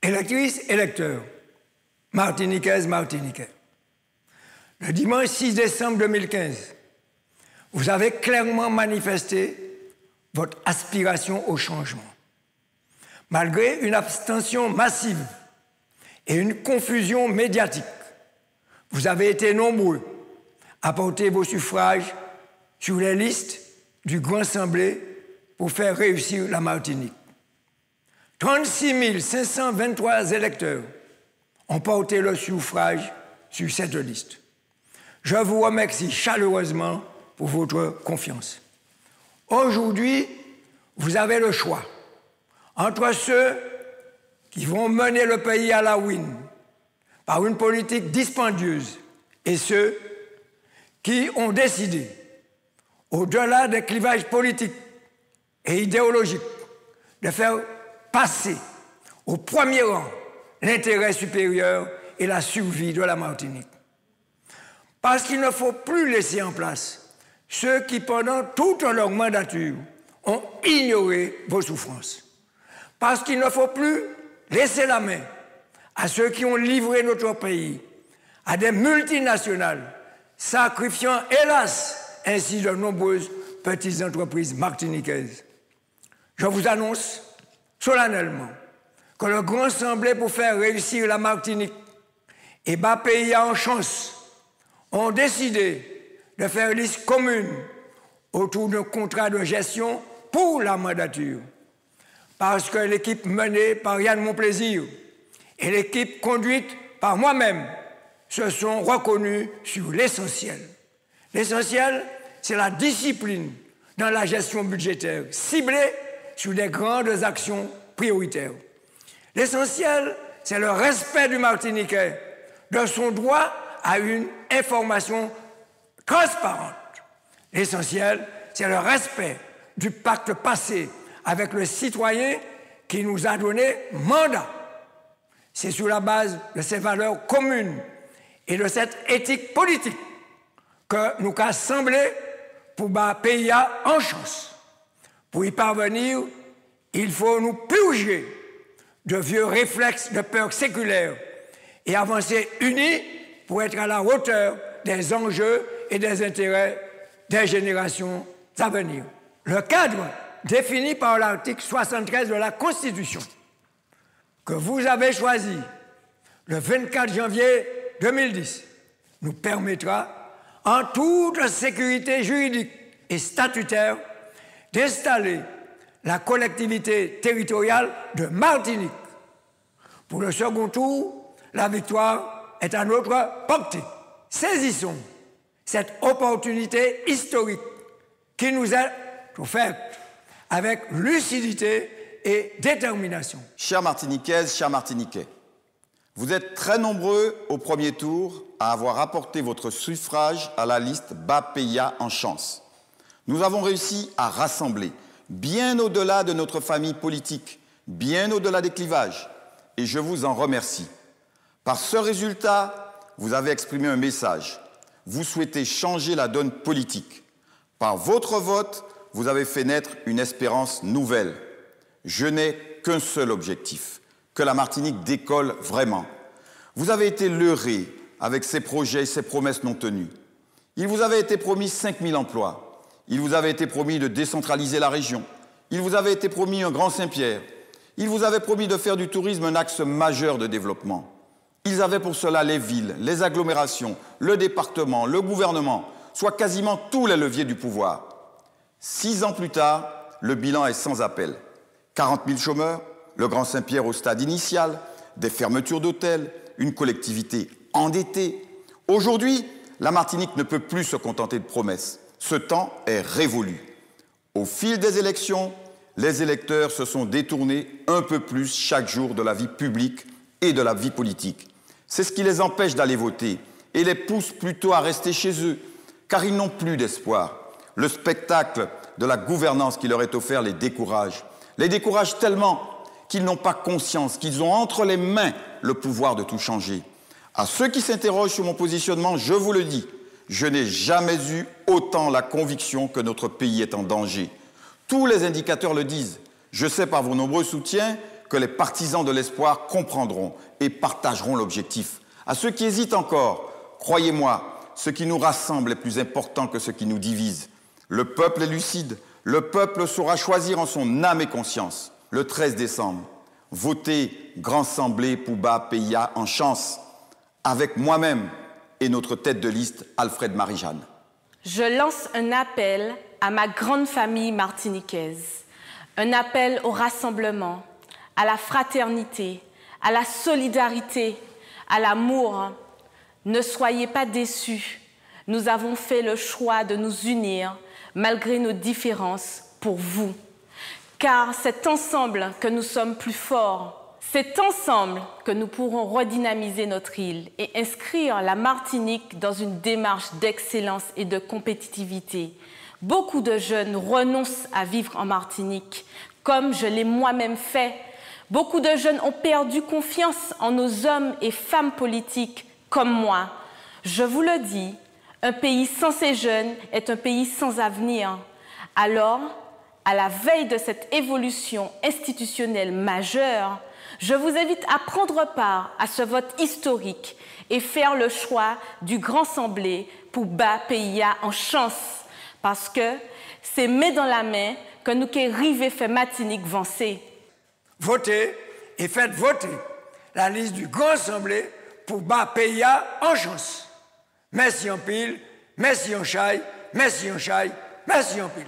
Électrices, électeurs, martiniquaises, martiniquais. Le dimanche 6 décembre 2015, vous avez clairement manifesté votre aspiration au changement. Malgré une abstention massive et une confusion médiatique, vous avez été nombreux à porter vos suffrages sur les listes du Grand Assemblée pour faire réussir la Martinique. 36 523 électeurs ont porté leur suffrage sur cette liste. Je vous remercie chaleureusement pour votre confiance. Aujourd'hui, vous avez le choix entre ceux qui vont mener le pays à la ruine par une politique dispendieuse et ceux qui ont décidé, au-delà des clivages politiques et idéologiques, de faire passer au premier rang l'intérêt supérieur et la survie de la Martinique. Parce qu'il ne faut plus laisser en place ceux qui, pendant toute leur mandature, ont ignoré vos souffrances. Parce qu'il ne faut plus laisser la main à ceux qui ont livré notre pays à des multinationales, sacrifiant, hélas, ainsi de nombreuses petites entreprises martiniquaises. Je vous annonce solennellement que le Grand Assemblée pour faire réussir la Martinique et BAPIA en chance ont décidé de faire liste commune autour d'un contrat de gestion pour la mandature. Parce que l'équipe menée par Yann Monplaisir et l'équipe conduite par moi-même se sont reconnus sur l'essentiel. L'essentiel, c'est la discipline dans la gestion budgétaire, ciblée sur des grandes actions prioritaires. L'essentiel, c'est le respect du Martiniquais, de son droit à une information transparente. L'essentiel, c'est le respect du pacte passé avec le citoyen qui nous a donné mandat. C'est sur la base de ces valeurs communes et de cette éthique politique que nous avons assemblé pour battre PIA en chance. Pour y parvenir, il faut nous purger de vieux réflexes de peur séculaire et avancer unis pour être à la hauteur des enjeux et des intérêts des générations à venir. Le cadre défini par l'article 73 de la Constitution que vous avez choisi le 24 janvier 2010 nous permettra, en toute sécurité juridique et statutaire, d'installer la collectivité territoriale de Martinique. Pour le second tour, la victoire est à notre portée. Saisissons cette opportunité historique qui nous est offerte avec lucidité et détermination. Chères Martiniquaises, chers Martiniquais, vous êtes très nombreux au premier tour à avoir apporté votre suffrage à la liste BAPIA en chance. Nous avons réussi à rassembler, bien au-delà de notre famille politique, bien au-delà des clivages, et je vous en remercie. Par ce résultat, vous avez exprimé un message. Vous souhaitez changer la donne politique. Par votre vote, vous avez fait naître une espérance nouvelle. Je n'ai qu'un seul objectif, que la Martinique décolle vraiment. Vous avez été leurrés avec ces projets et ces promesses non tenues. Il vous avait été promis 5 000 emplois. Il vous avait été promis de décentraliser la région. Il vous avait été promis un Grand Saint-Pierre. Il vous avait promis de faire du tourisme un axe majeur de développement. Ils avaient pour cela les villes, les agglomérations, le département, le gouvernement, soit quasiment tous les leviers du pouvoir. 6 ans plus tard, le bilan est sans appel. 40 000 chômeurs, le Grand Saint-Pierre au stade initial, des fermetures d'hôtels, une collectivité endettée. Aujourd'hui, la Martinique ne peut plus se contenter de promesses. Ce temps est révolu. Au fil des élections, les électeurs se sont détournés un peu plus chaque jour de la vie publique et de la vie politique. C'est ce qui les empêche d'aller voter et les pousse plutôt à rester chez eux, car ils n'ont plus d'espoir. Le spectacle de la gouvernance qui leur est offert les décourage. Les décourage tellement qu'ils n'ont pas conscience qu'ils ont entre les mains le pouvoir de tout changer. À ceux qui s'interrogent sur mon positionnement, je vous le dis, je n'ai jamais eu autant la conviction que notre pays est en danger. Tous les indicateurs le disent. Je sais par vos nombreux soutiens que les partisans de l'espoir comprendront et partageront l'objectif. À ceux qui hésitent encore, croyez-moi, ce qui nous rassemble est plus important que ce qui nous divise. Le peuple est lucide, le peuple saura choisir en son âme et conscience. Le 13 décembre, votez Grand Assemblée Pouba Peya en chance, avec moi-même et notre tête de liste, Alfred Marie-Jeanne. Je lance un appel à ma grande famille martiniquaise, un appel au rassemblement, à la fraternité, à la solidarité, à l'amour. Ne soyez pas déçus, nous avons fait le choix de nous unir malgré nos différences pour vous. Car c'est ensemble que nous sommes plus forts. C'est ensemble que nous pourrons redynamiser notre île et inscrire la Martinique dans une démarche d'excellence et de compétitivité. Beaucoup de jeunes renoncent à vivre en Martinique, comme je l'ai moi-même fait. Beaucoup de jeunes ont perdu confiance en nos hommes et femmes politiques, comme moi. Je vous le dis, un pays sans ces jeunes est un pays sans avenir. Alors, à la veille de cette évolution institutionnelle majeure, je vous invite à prendre part à ce vote historique et faire le choix du Grand Assemblée Pouba Peya en chance, parce que c'est main dans la main que nous qui rivé fait Martinique vancer. Votez et faites voter la liste du Grand Assemblée Pouba Peya en chance. Merci en pile, merci en chai, merci en chai, merci en pile.